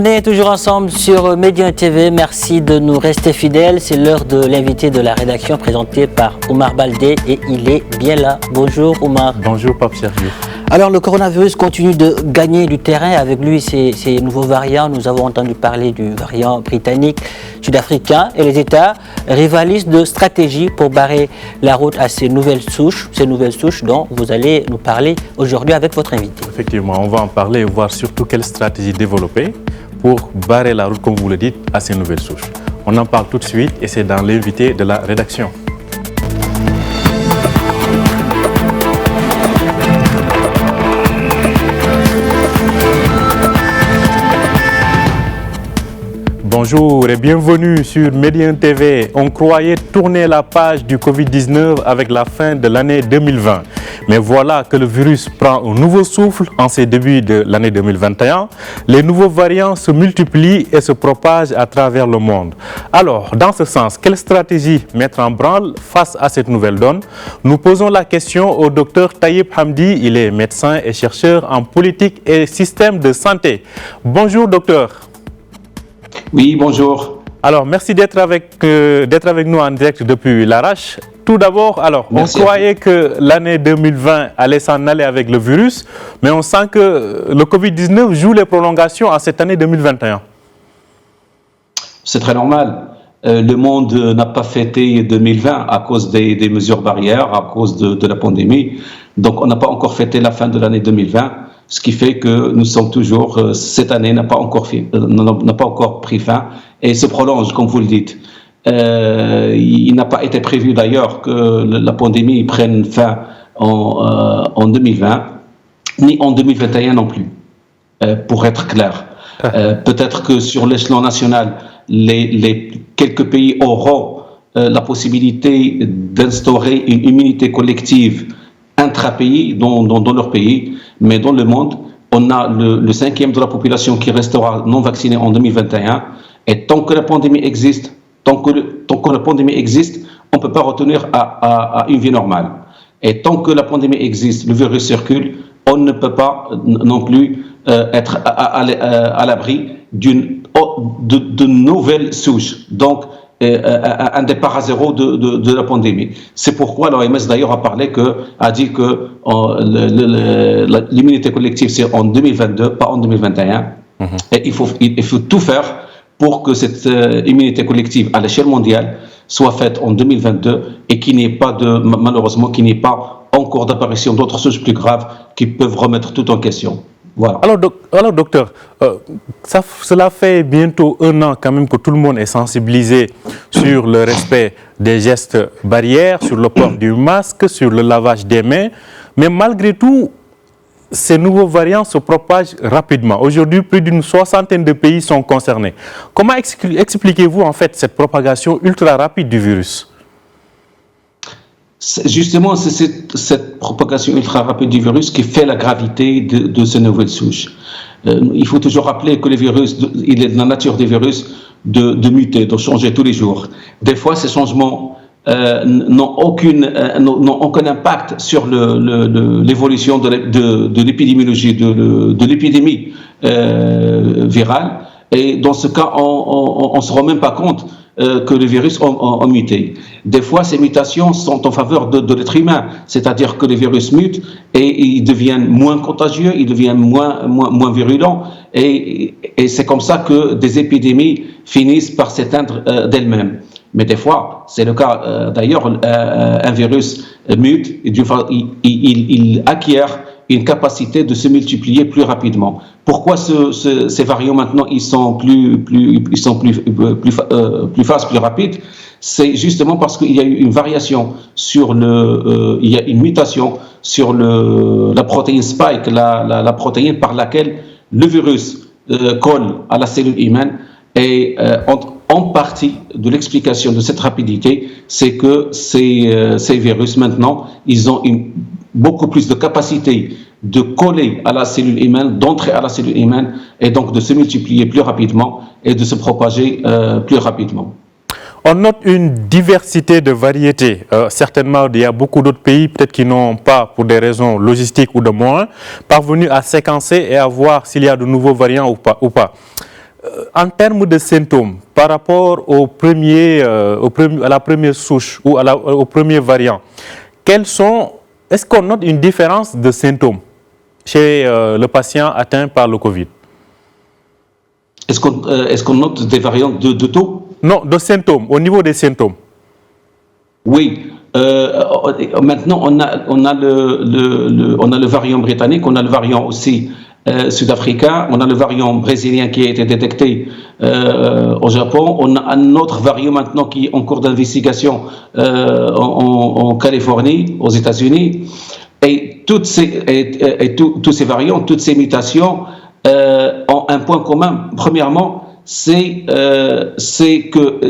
On est toujours ensemble sur Média TV. Merci de nous rester fidèles. C'est l'heure de l'invité de la rédaction présenté par Oumar Baldé et il est bien là. Bonjour Oumar. Bonjour Pape Sergio. Alors le coronavirus continue de gagner du terrain avec lui ces nouveaux variants. Nous avons entendu parler du variant britannique, sud-africain et les États rivalisent de stratégies pour barrer la route à ces nouvelles souches dont vous allez nous parler aujourd'hui avec votre invité. Effectivement, on va en parler et voir surtout quelle stratégie développer pour barrer la route, comme vous le dites, à ces nouvelles souches. On en parle tout de suite et c'est dans l'invité de la rédaction. Bonjour et bienvenue sur Média TV. On croyait tourner la page du Covid-19 avec la fin de l'année 2020. Mais voilà que le virus prend un nouveau souffle en ces débuts de l'année 2021. Les nouveaux variants se multiplient et se propagent à travers le monde. Alors, dans ce sens, quelle stratégie mettre en branle face à cette nouvelle donne? Nous posons la question au docteur Taïb Hamdi. Il est médecin et chercheur en politique et système de santé. Bonjour docteur. Oui, bonjour. Alors, merci d'être avec nous en direct depuis l'Arrache. Tout d'abord, on croyait que l'année 2020 allait s'en aller avec le virus, mais on sent que le Covid-19 joue les prolongations à cette année 2021. C'est très normal. Le monde n'a pas fêté 2020 à cause des mesures barrières, à cause de la pandémie. Donc, on n'a pas encore fêté la fin de l'année 2020. Ce qui fait que nous sommes toujours, cette année n'a pas encore pris fin et se prolonge, comme vous le dites. Il n'a pas été prévu d'ailleurs que la pandémie prenne fin en 2020, ni en 2021 non plus, pour être clair. Peut-être que sur l'échelon national, les quelques pays auront la possibilité d'instaurer une immunité collective intra-pays, dans leur pays, mais dans le monde, on a le cinquième de la population qui restera non vaccinée en 2021. Et tant que la pandémie existe, on ne peut pas retourner à une vie normale. Et tant que la pandémie existe, le virus circule, on ne peut pas non plus être à l'abri de nouvelles souches. Donc, un départ à zéro de la pandémie. C'est pourquoi l'OMS d'ailleurs a dit que l'immunité collective c'est en 2022, pas en 2021. Et il faut tout faire pour que cette immunité collective à l'échelle mondiale soit faite en 2022 et malheureusement qu'il n'y ait pas encore d'apparition d'autres souches plus graves qui peuvent remettre tout en question. Voilà. Alors docteur, cela fait bientôt 1 an quand même que tout le monde est sensibilisé sur le respect des gestes barrières, sur le port du masque, sur le lavage des mains. Mais malgré tout, ces nouveaux variants se propagent rapidement. Aujourd'hui, plus d'une 60aine de pays sont concernés. Comment expliquez-vous en fait cette propagation ultra rapide du virus ? Justement, c'est cette propagation ultra rapide du virus qui fait la gravité de ces nouvelles souches. Il faut toujours rappeler que les virus, il est de la nature des virus de muter, de changer tous les jours. Des fois, ces changements n'ont aucun impact sur l'évolution de l'épidémiologie, de l'épidémie virale. Et dans ce cas, on ne se rend même pas compte que les virus ont muté. Des fois, ces mutations sont en faveur de l'être humain, c'est-à-dire que les virus mutent et ils deviennent moins contagieux, ils deviennent moins virulents, et c'est comme ça que des épidémies finissent par s'éteindre d'elles-mêmes. Mais des fois, c'est le cas d'ailleurs, un virus mute, il acquiert une capacité de se multiplier plus rapidement. Pourquoi ces variants maintenant ils sont plus fast, plus rapides? C'est justement parce qu'il y a eu une variation sur il y a une mutation sur la protéine spike, la protéine par laquelle le virus colle à la cellule humaine. Et en partie de l'explication de cette rapidité, c'est que ces virus maintenant, ils ont beaucoup plus de capacité de coller à la cellule humaine, d'entrer à la cellule humaine et donc de se multiplier plus rapidement et de se propager plus rapidement. On note une diversité de variétés. Certainement, il y a beaucoup d'autres pays, peut-être qui n'ont pas, pour des raisons logistiques ou de moyens, parvenus à séquencer et à voir s'il y a de nouveaux variants ou pas. En termes de symptômes, par rapport à la première souche ou au premier variant, est-ce qu'on note une différence de symptômes chez le patient atteint par le Covid? Est-ce qu'on note des variantes de taux? Non, de symptômes, au niveau des symptômes. Oui. Maintenant, on a le variant britannique, on a le variant aussi sud-africain, on a le variant brésilien qui a été détecté au Japon, on a un autre variant maintenant qui est en cours d'investigation en Californie, aux États-Unis, et tous ces variants, toutes ces mutations ont un point commun. Premièrement, c'est que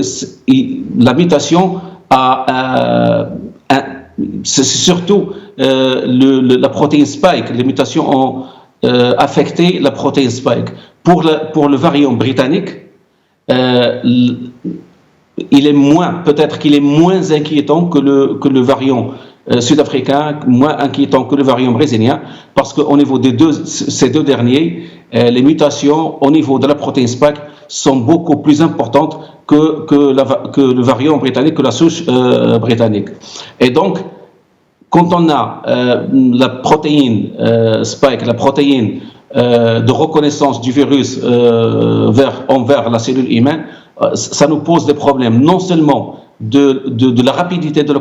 la mutation c'est surtout la protéine spike. Les mutations ont affecté la protéine spike. Pour le variant britannique, peut-être qu'il est moins inquiétant que le variant sud-africain, moins inquiétant que le variant brésilien, parce qu'au niveau ces deux derniers, les mutations au niveau de la protéine spike sont beaucoup plus importantes que le variant britannique, que la souche britannique. Et donc, quand on a la protéine spike, la protéine de reconnaissance du virus envers la cellule humaine, ça nous pose des problèmes, non seulement de la rapidité de la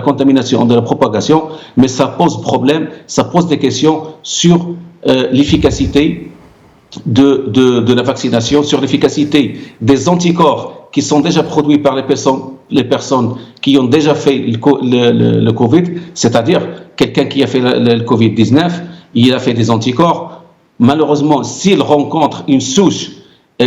contamination, de la propagation, mais ça pose problème, ça pose des questions sur l'efficacité de la vaccination, sur l'efficacité des anticorps qui sont déjà produits par les personnes qui ont déjà fait le Covid, c'est-à-dire quelqu'un qui a fait le Covid-19, il a fait des anticorps. Malheureusement, s'il rencontre une souche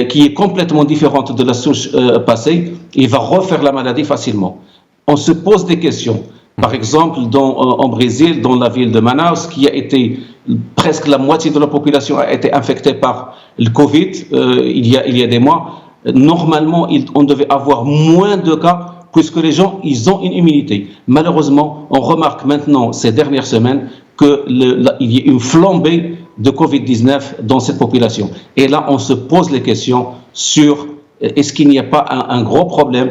qui est complètement différente de la souche passée, il va refaire la maladie facilement. On se pose des questions. Par exemple, en Brésil, dans la ville de Manaus, qui a été presque la moitié de la population a été infectée par le Covid il y a des mois. Normalement, on devait avoir moins de cas puisque les gens, ils ont une immunité. Malheureusement, on remarque maintenant, ces dernières semaines, qu'il y a une flambée de Covid-19 dans cette population. Et là, on se pose les questions sur est-ce qu'il n'y a pas un gros problème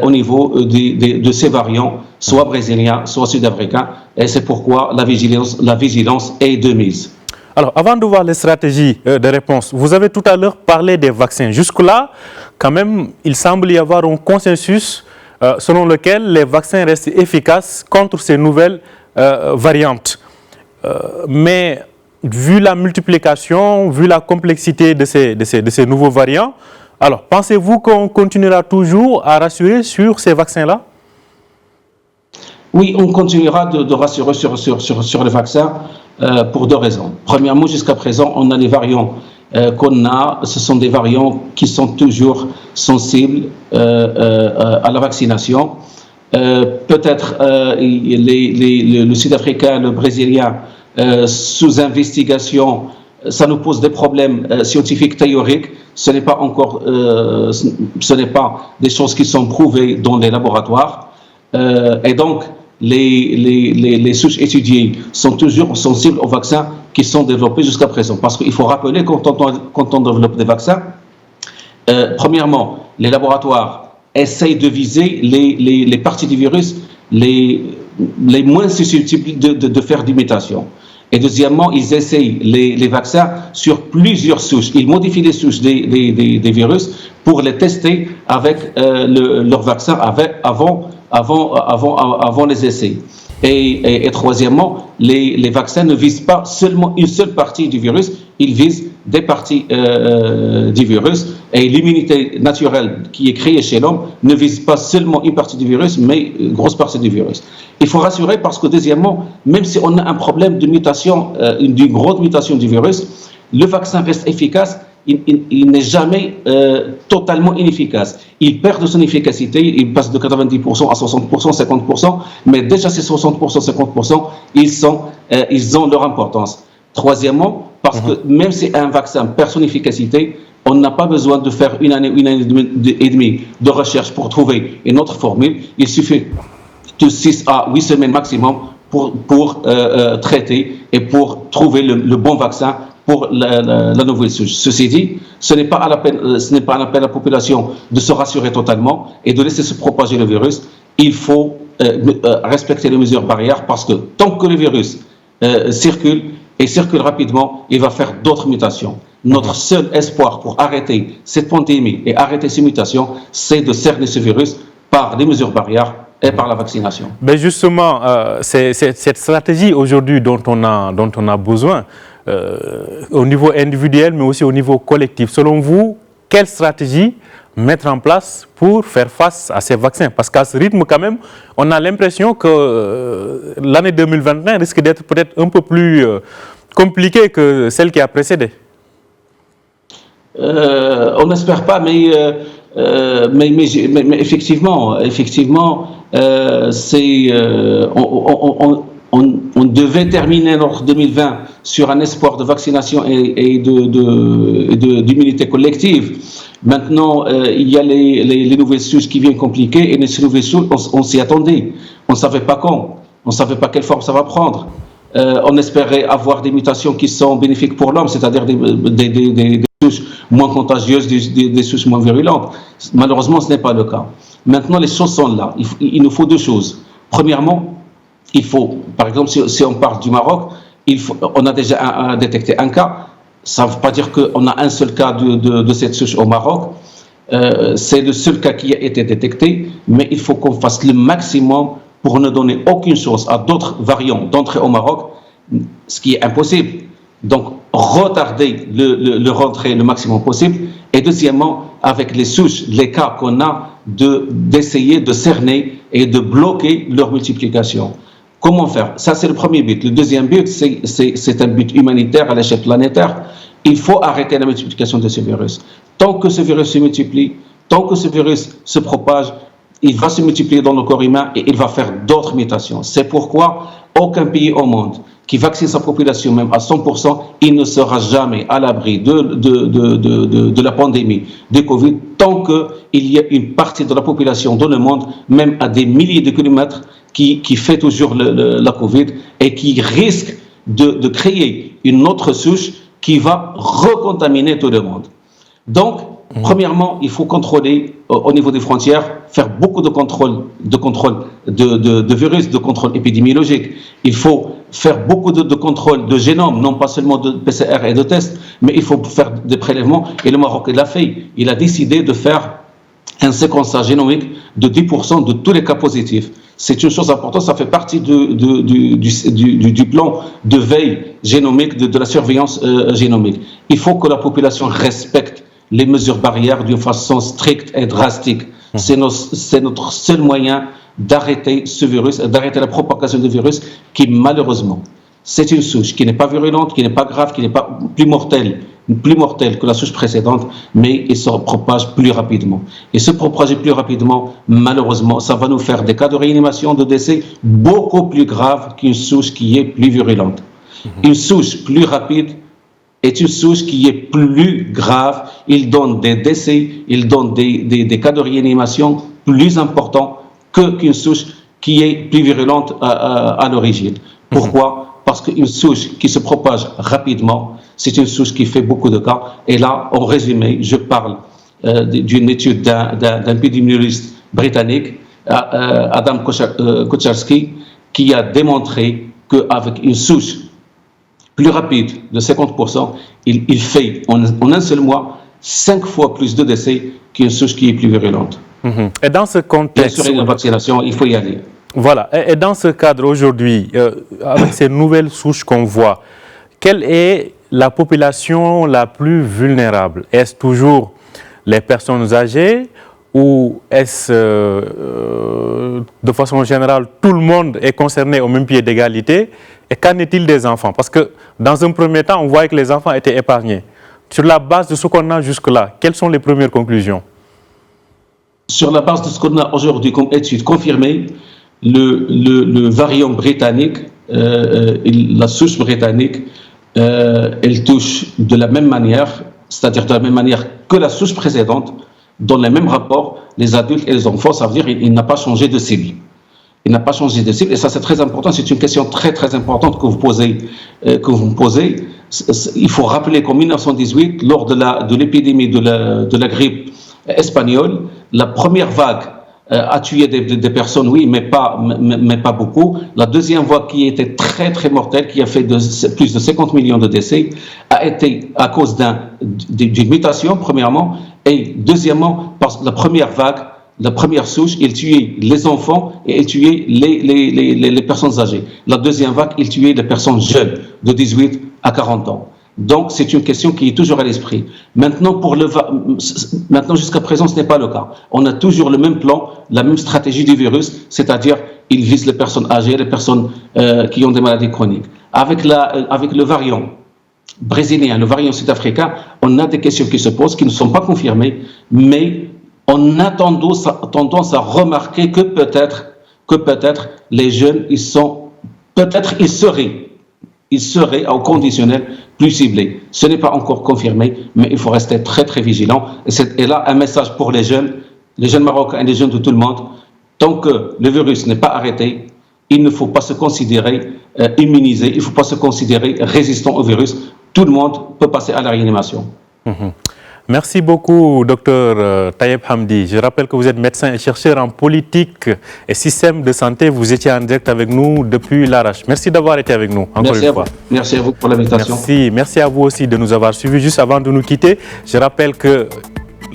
au niveau de ces variants, soit brésiliens, soit sud-africains, et c'est pourquoi la vigilance est de mise. Alors, avant de voir les stratégies de réponse, vous avez tout à l'heure parlé des vaccins. Jusque-là, quand même, il semble y avoir un consensus selon lequel les vaccins restent efficaces contre ces nouvelles variantes. Mais vu la multiplication, vu la complexité de ces nouveaux variants, alors pensez-vous qu'on continuera toujours à rassurer sur ces vaccins-là? Oui, on continuera de rassurer sur les vaccins pour deux raisons. Premièrement, jusqu'à présent, on a les variants qu'on a, ce sont des variants qui sont toujours sensibles à la vaccination. Peut-être le Sud-Africain, le Brésilien, sous investigation, ça nous pose des problèmes scientifiques théoriques. Ce n'est pas encore, ce n'est pas des choses qui sont prouvées dans les laboratoires. Et donc, les souches étudiées sont toujours sensibles aux vaccins qui sont développés jusqu'à présent. Parce qu'il faut rappeler, quand on développe des vaccins, premièrement, les laboratoires essayent de viser les parties du virus les moins susceptibles de faire d'imitation. Et deuxièmement, ils essayent les vaccins sur plusieurs souches. Ils modifient les souches des virus pour les tester avec leur vaccin avant les essais. Et troisièmement, les vaccins ne visent pas seulement une seule partie du virus, ils visent des parties du virus. Et l'immunité naturelle qui est créée chez l'homme ne vise pas seulement une partie du virus, mais une grosse partie du virus. Il faut rassurer parce que deuxièmement, même si on a un problème de mutation, d'une grosse mutation du virus, le vaccin reste efficace. Il n'est jamais totalement inefficace. Il perd de son efficacité, il passe de 90% à 60%, 50%, mais déjà ces 60%, 50%, ils ont leur importance. Troisièmement, parce que même si un vaccin perd son efficacité, on n'a pas besoin de faire une année et demie de recherche pour trouver une autre formule. Il suffit de 6 à 8 semaines maximum pour traiter et pour trouver le bon vaccin pour la nouvelle souche. Ceci dit, ce n'est pas un appel à la population de se rassurer totalement et de laisser se propager le virus. Il faut respecter les mesures barrières parce que tant que le virus circule rapidement, il va faire d'autres mutations. Notre seul espoir pour arrêter cette pandémie et arrêter ces mutations, c'est de cerner ce virus par les mesures barrières et par la vaccination. Mais justement, c'est cette stratégie aujourd'hui dont on a besoin, au niveau individuel, mais aussi au niveau collectif. Selon vous, quelle stratégie mettre en place pour faire face à ces vaccins? Parce qu'à ce rythme, quand même, on a l'impression que l'année 2021 risque d'être peut-être un peu plus compliquée que celle qui a précédé. On n'espère pas, mais effectivement, on devait terminer notre 2020 sur un espoir de vaccination et d'immunité collective. Maintenant, il y a les nouvelles souches qui viennent compliquer, et ces nouvelles souches, on s'y attendait. On ne savait pas quand, on ne savait pas quelle forme ça va prendre. On espérait avoir des mutations qui sont bénéfiques pour l'homme, c'est-à-dire des souches moins contagieuses, des souches moins virulentes. Malheureusement, ce n'est pas le cas. Maintenant, les choses sont là. Il nous faut deux choses. Premièrement, il faut, par exemple, si on part du Maroc, on a déjà détecté un cas. Ça ne veut pas dire qu'on a un seul cas de cette souche au Maroc. C'est le seul cas qui a été détecté, mais il faut qu'on fasse le maximum pour ne donner aucune chance à d'autres variants d'entrer au Maroc, ce qui est impossible. Donc, retarder le rentrée le maximum possible. Et deuxièmement, avec les souches, les cas qu'on a, d'essayer de cerner et de bloquer leur multiplication. Comment faire? Ça, c'est le premier but. Le deuxième but, c'est un but humanitaire à l'échelle planétaire. Il faut arrêter la multiplication de ce virus. Tant que ce virus se multiplie, tant que ce virus se propage, il va se multiplier dans le corps humain et il va faire d'autres mutations. C'est pourquoi aucun pays au monde qui vaccine sa population même à 100%, il ne sera jamais à l'abri de la pandémie de Covid tant qu'il y a une partie de la population dans le monde, même à des milliers de kilomètres, qui fait toujours la Covid et qui risque de créer une autre souche qui va recontaminer tout le monde. Donc, premièrement, il faut contrôler au niveau des frontières, faire beaucoup de contrôle de virus, de contrôle épidémiologique. Il faut faire beaucoup de contrôle de génome, non pas seulement de PCR et de tests, mais il faut faire des prélèvements. Et le Maroc l'a fait. Il a décidé de faire un séquençage génomique de 10% de tous les cas positifs. C'est une chose importante, ça fait partie du plan de veille génomique, de la surveillance génomique. Il faut que la population respecte les mesures barrières d'une façon stricte et drastique. C'est notre seul moyen d'arrêter ce virus, d'arrêter la propagation du virus qui, malheureusement, c'est une souche qui n'est pas virulente, qui n'est pas grave, qui n'est pas plus mortelle que la souche précédente, mais il se propage plus rapidement. Et se propager plus rapidement, malheureusement, ça va nous faire des cas de réanimation, de décès beaucoup plus graves qu'une souche qui est plus virulente. Une souche plus rapide est une souche qui est plus grave. Il donne des décès, il donne des cas de réanimation plus importants qu'une souche qui est plus virulente à l'origine. Pourquoi? Parce qu'une souche qui se propage rapidement, c'est une souche qui fait beaucoup de cas. Et là, en résumé, je parle d'une étude d'un épidémiologiste britannique, Adam Kucharski, qui a démontré qu'avec une souche plus rapide de 50%, il fait en un seul mois 5 fois plus de décès qu'une souche qui est plus virulente. Et dans ce contexte, bien sûr, la vaccination, il faut y aller. Voilà. Et dans ce cadre aujourd'hui, avec ces nouvelles souches qu'on voit, quelle est la population la plus vulnérable? Est-ce toujours les personnes âgées ou est-ce de façon générale tout le monde est concerné au même pied d'égalité? Et qu'en est-il des enfants? Parce que dans un premier temps, on voyait que les enfants étaient épargnés. Sur la base de ce qu'on a jusque-là, quelles sont les premières conclusions? Sur la base de ce qu'on a aujourd'hui comme étude confirmée, le variant britannique, la souche britannique, elle touche de la même manière, c'est-à-dire de la même manière que la souche précédente, dans les mêmes rapports, les adultes et les enfants. Ça veut dire qu'il n'a pas changé de cible. Il n'a pas changé de cible, et ça c'est très important, c'est une question très très importante que vous me posez. Il faut rappeler qu'en 1918, lors de l'épidémie de la grippe espagnole, la première vague a tué des personnes, oui, mais pas beaucoup. La deuxième vague, qui était très très mortelle, qui a fait plus de 50 millions de décès, a été à cause d'une mutation, premièrement, et deuxièmement, parce que la première vague, la première souche, il tuait les enfants et il tuait les personnes âgées. La deuxième vague, il tuait les personnes jeunes, de 18 à 40 ans. Donc, c'est une question qui est toujours à l'esprit. Maintenant, jusqu'à présent, ce n'est pas le cas. On a toujours le même plan, la même stratégie du virus, c'est-à-dire, il vise les personnes âgées, les personnes qui ont des maladies chroniques. Avec le variant brésilien, le variant sud-africain, on a des questions qui se posent, qui ne sont pas confirmées, mais on a tendance à remarquer que peut-être les jeunes, ils seraient au conditionnel plus ciblés. Ce n'est pas encore confirmé, mais il faut rester très très vigilant. Et là, un message pour les jeunes Marocains et les jeunes de tout le monde. Tant que le virus n'est pas arrêté, il ne faut pas se considérer immunisé, il ne faut pas se considérer résistant au virus. Tout le monde peut passer à la réanimation. Merci beaucoup, Dr Tayeb Hamdi. Je rappelle que vous êtes médecin et chercheur en politique et système de santé. Vous étiez en direct avec nous depuis l'Arrache. Merci d'avoir été avec nous, encore une fois. Merci à vous pour l'invitation. Merci à vous aussi de nous avoir suivis. Juste avant de nous quitter, je rappelle que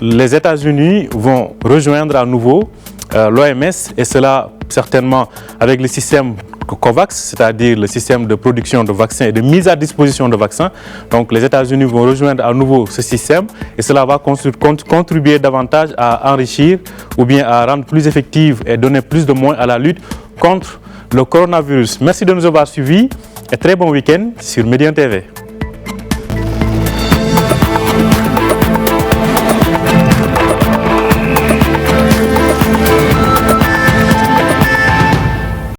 les États-Unis vont rejoindre à nouveau l'OMS, et cela certainement avec le système COVAX, c'est-à-dire le système de production de vaccins et de mise à disposition de vaccins. Donc les États-Unis vont rejoindre à nouveau ce système, et cela va contribuer davantage à enrichir ou bien à rendre plus effective et donner plus de moyens à la lutte contre le coronavirus. Merci de nous avoir suivis et très bon week-end sur Médien TV.